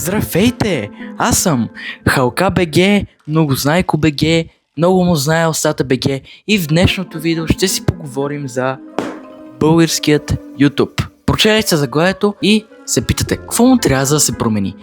Здравейте! Аз съм Халка БГ, Многознайко БГ, Много му знае Остата БГ и в днешното видео ще си поговорим за българският YouTube. Прочели сте заглавието и се питате, какво му трябва за да се промени?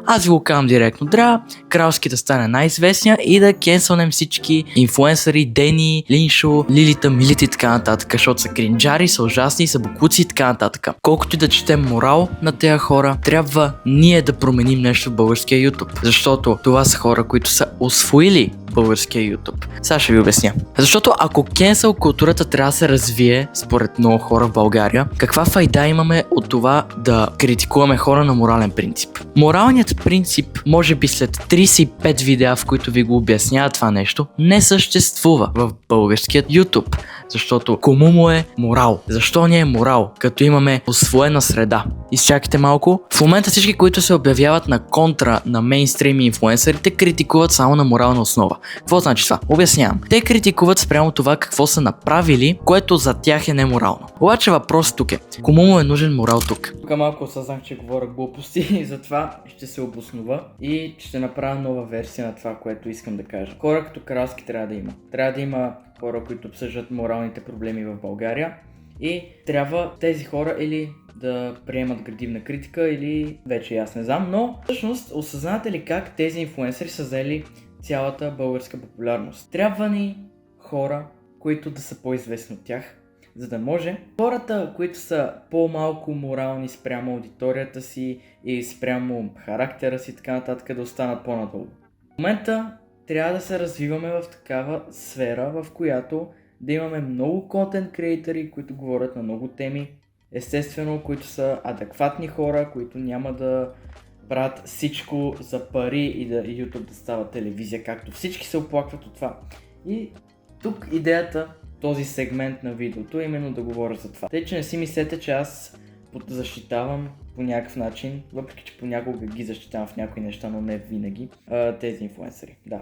Аз ви го казвам директно. Трябва Кралски да стане най-известния и да кенсълнем всички инфлуенсъри, Дени, Линшо, Лилита, Милита и така нататък, защото са кринджари, са ужасни, са бокуци и така нататък. Колкото и да четем морал на тези хора, трябва ние да променим нещо в българския YouTube. Защото това са хора, които са усвоили българския YouTube. Сега ще ви обясня. Защото ако кенсъл културата трябва да се развие, според много хора в България, каква файда имаме от това да критикуваме хора на морален принцип? Моралният принцип, може би след 35 видеа, в които ви го обяснява това нещо, не съществува в българският YouTube. Защото кому му е морал? Защо ни е морал, като имаме усвоена среда? Изчакайте малко. В момента всички, които се обявяват на контра на мейнстрим инфлуенсърите, критикуват само на морална основа. Какво значи това? Обяснявам. Те критикуват спрямо това какво са направили, което за тях е неморално. Обаче въпрос тук е. Кому му е нужен морал тук? Тук малко осъзнах, че говоря глупости и затова ще се обоснова и ще направя нова версия на това, което искам да кажа. Хора като Кралски трябва да има. Трябва да има хора, които обсъждат моралните проблеми в България и трябва тези хора или да приемат градивна критика или вече аз не знам, но всъщност осъзнавате ли как тези инфлуенсъри са взели цялата българска популярност? Трябва ни хора, които да са по-известни от тях, за да може хората, които са по-малко морални спрямо аудиторията си и спрямо характера си и така нататък да останат по-надолу. В момента трябва да се развиваме в такава сфера, в която да имаме много контент креатори, които говорят на много теми, естествено, които са адекватни хора, които няма да правят всичко за пари и да YouTube да става телевизия, както всички се оплакват от това. И тук идеята, този сегмент на видеото е именно да говоря за това. Тъй, че не си мислете, че аз защитавам по някакъв начин, въпреки че понякога ги защитавам в някои неща, но не винаги, тези инфлуенсъри. Да.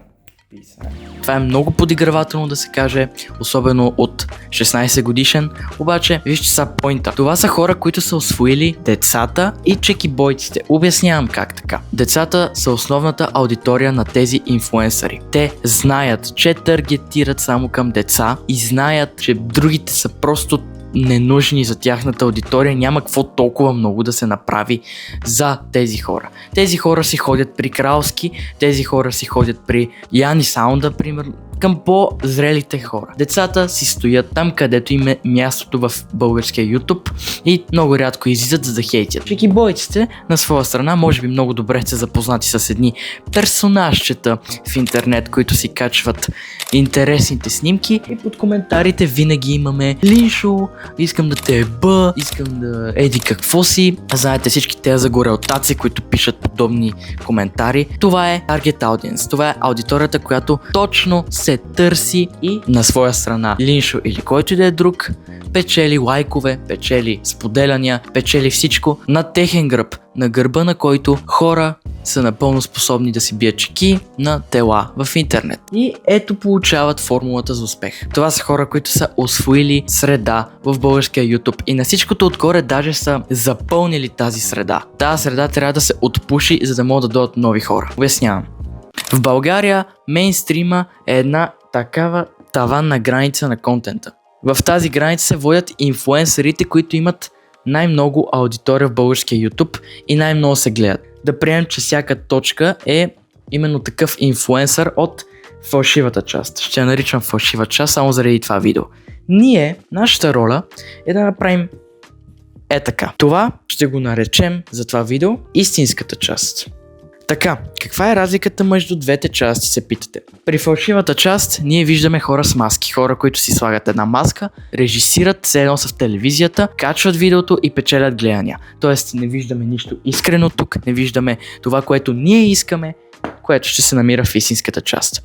Това е много подигравателно да се каже, особено от 16 годишен, обаче вижте са поинта. Това са хора, които са усвоили децата и чекибойците. Обяснявам как така. Децата са основната аудитория на тези инфлуенсъри. Те знаят, че таргетират само към деца и знаят, че другите са просто ненужни за тяхната аудитория, няма какво толкова много да се направи за тези хора. Тези хора си ходят при Кралски, тези хора си ходят при Яни Саунда, примерно, към по-зрелите хора. Децата си стоят там, където им е мястото в българския YouTube и много рядко излизат за да хейтят. Чекибойците на своя страна може би много добре сте запознати с едни персонажчета в интернет, които си качват интересните снимки и под коментарите винаги имаме Линшо, искам да те еба, искам да еди какво си. Знаете всички тези загорелтаци, които пишат подобни коментари. Това е target audience, това е аудиторията, която точно се търси и на своя страна Линшо или който и да е друг печели лайкове, печели споделяния, печели всичко на техен гръб, на гърба на който хора са напълно способни да си бият чеки на тела в интернет. И ето получават формулата за успех. Това са хора, които са усвоили среда в българския YouTube и на всичкото отгоре даже са запълнили тази среда. Тази среда трябва да се отпуши, за да могат да дойдат нови хора. Обяснявам. В България мейнстрима е една такава таванна граница на контента. В тази граница се водят инфлуенсърите, които имат най-много аудитория в българския YouTube и най-много се гледат. Да приемем, че всяка точка е именно такъв инфлуенсър от фалшивата част. Ще я наричам фалшива част само заради това видео. Нашата роля е да направим така. Това ще го наречем за това видео истинската част. Така, каква е разликата между двете части, се питате? При фалшивата част ние виждаме хора с маски, хора, които си слагат една маска, режисират, се едно са в телевизията, качват видеото и печелят гледания. Тоест не виждаме нищо искрено тук, не виждаме това, което ние искаме, което ще се намира в истинската част.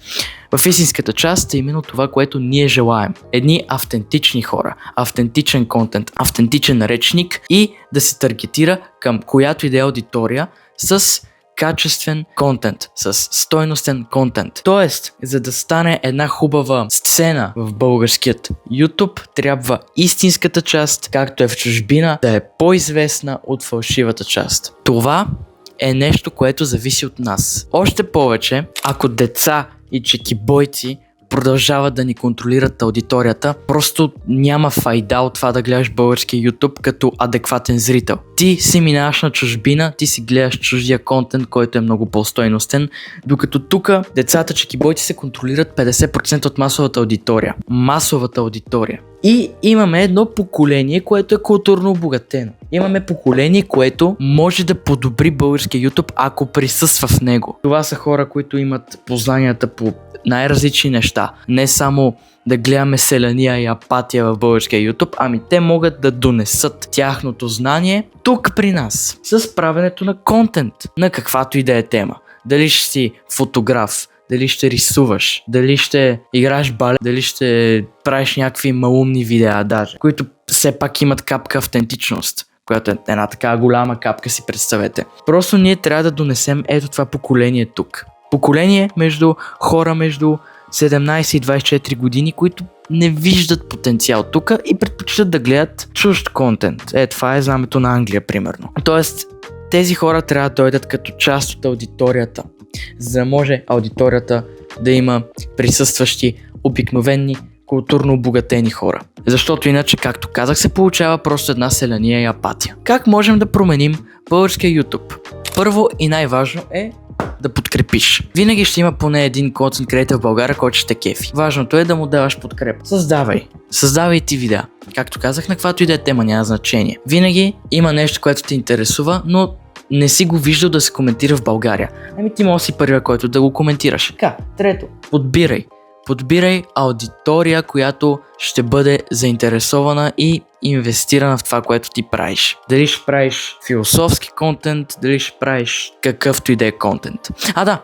В истинската част е именно това, което ние желаем. Едни автентични хора, автентичен контент, автентичен речник и да се таргетира към която и да е аудитория с качествен контент, с стойностен контент. Тоест, за да стане една хубава сцена в българският YouTube, трябва истинската част, както е в чужбина, да е по-известна от фалшивата част. Това е нещо, което зависи от нас. Още повече, ако деца и чекибойци продължават да ни контролират аудиторията, просто няма файда от това да гледаш български YouTube като адекватен зрител. Ти си минаваш на чужбина, ти си гледаш чуждия контент, който е много по-стойностен, докато тук децата чекибойци се контролират 50% от масовата аудитория. Масовата аудитория. И имаме едно поколение, което е културно обогатено. Имаме поколение, което може да подобри българския YouTube, ако присъства в него. Това са хора, които имат познанията по най-различни неща. Не само да гледаме селяния и апатия в българския YouTube, ами те могат да донесат тяхното знание тук при нас. С правенето на контент, на каквато и да е тема. Дали ще си фотограф, дали ще рисуваш, дали ще играеш балет, дали ще правиш някакви малумни видеа даже, които все пак имат капка автентичност, която е една така голяма капка, си представете. Просто ние трябва да донесем ето това поколение тук. Поколение между хора между 17 и 24 години, които не виждат потенциал тук и предпочитат да гледат чужд контент. Това е знамето на Англия, примерно. Тоест, тези хора трябва да дойдат като част от аудиторията, за да може аудиторията да има присъстващи, обикновени, културно обогатени хора. Защото иначе, както казах, се получава просто една селяния и апатия. Как можем да променим българския YouTube? Първо и най-важно е да подкрепиш. Винаги ще има поне един контент креатор в България, който ще те кефи. Важното е да му даваш подкреп. Създавай ти видеа. Както казах, на каквато и да е тема, няма значение. Винаги има нещо, което те интересува, но не си го виждал да се коментира в България. Ами ти може си първия, който да го коментираш. Така, трето, подбирай аудитория, която ще бъде заинтересована и инвестирана в това, което ти правиш. Дали ще правиш философски контент, дали ще правиш какъвто и да е контент.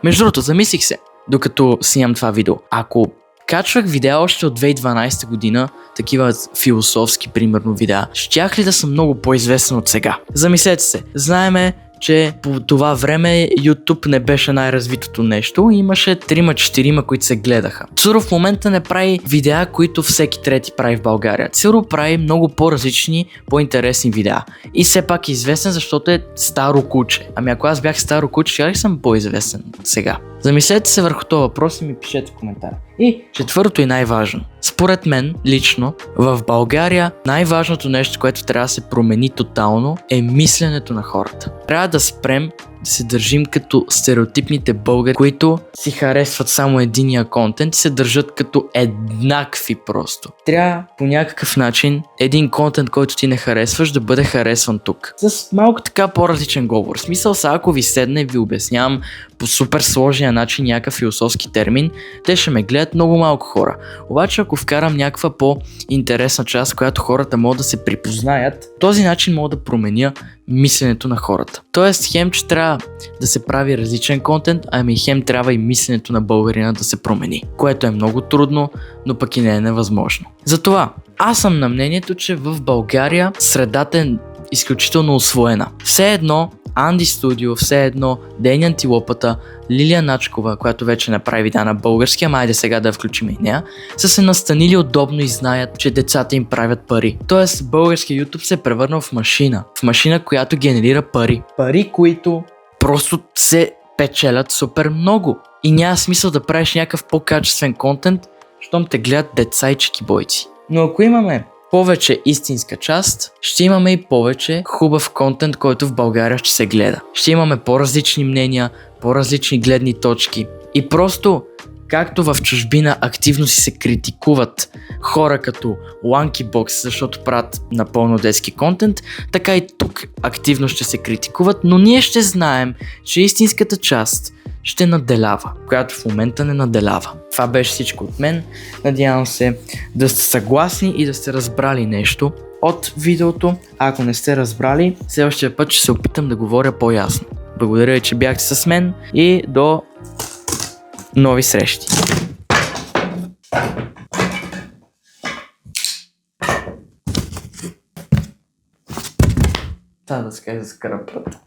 Между другото, замислих се, докато снимам това видео. Ако качвах видеа още от 2012 година, такива философски, примерно, видеа, щях ли да съм много по-известен от сега? Замислете се, знаеме, че по това време YouTube не беше най-развитото нещо. Имаше 3-4, които се гледаха. Цуро в момента не прави видеа, които всеки трети прави в България. Цуро прави много по-различни, по-интересни видеа. И все пак е известен, защото е старо куче. Ами ако аз бях старо куче, ще съм по-известен сега. Замислете се върху този въпрос и ми пишете в коментар. И четвърто и най-важно. Според мен, лично, в България най-важното нещо, което трябва да се промени тотално, е мисленето на хората. Трябва да спрем да се държим като стереотипните българи, които си харесват само единия контент и се държат като еднакви просто. Трябва по някакъв начин един контент, който ти не харесваш, да бъде харесван тук. С малко така по-различен говор. В смисъл са, ако ви седне и ви обяснявам по супер сложния начин някакъв философски термин, те ще ме гледат много малко хора. Обаче ако вкарам някаква по-интересна част, която хората могат да се припознаят, този начин мога да променя мисленето на хората. Тоест, хем, че трябва да се прави различен контент, ами хем трябва и мисленето на българина да се промени, което е много трудно, но пък и не е невъзможно. Затова, аз съм на мнението, че в България средата е изключително усвоена. Все едно Анди Студио, все едно Дени Антилопата, Лилия Начкова, която вече направи видеа на български, ама айде сега да включим и нея, са се настанили удобно и знаят, че децата им правят пари. Тоест български YouTube се е превърнал в машина. В машина, която генерира пари. Пари, които просто се печелят супер много. И няма смисъл да правиш някакъв по-качествен контент, щом те гледат деца и чекибойци. Но ако имаме повече истинска част, ще имаме и повече хубав контент, който в България ще се гледа. Ще имаме по-различни мнения, по-различни гледни точки. И просто, както в чужбина активно си се критикуват хора като LankyBox, защото правят напълно детски контент, така и тук активно ще се критикуват, но ние ще знаем, че истинската част ще наделява, която в момента не наделява. Това беше всичко от мен. Надявам се да сте съгласни и да сте разбрали нещо от видеото. А ако не сте разбрали, следващия път ще се опитам да говоря по-ясно. Благодаря ви, че бяхте с мен и до нови срещи. Да скай за скръпрата.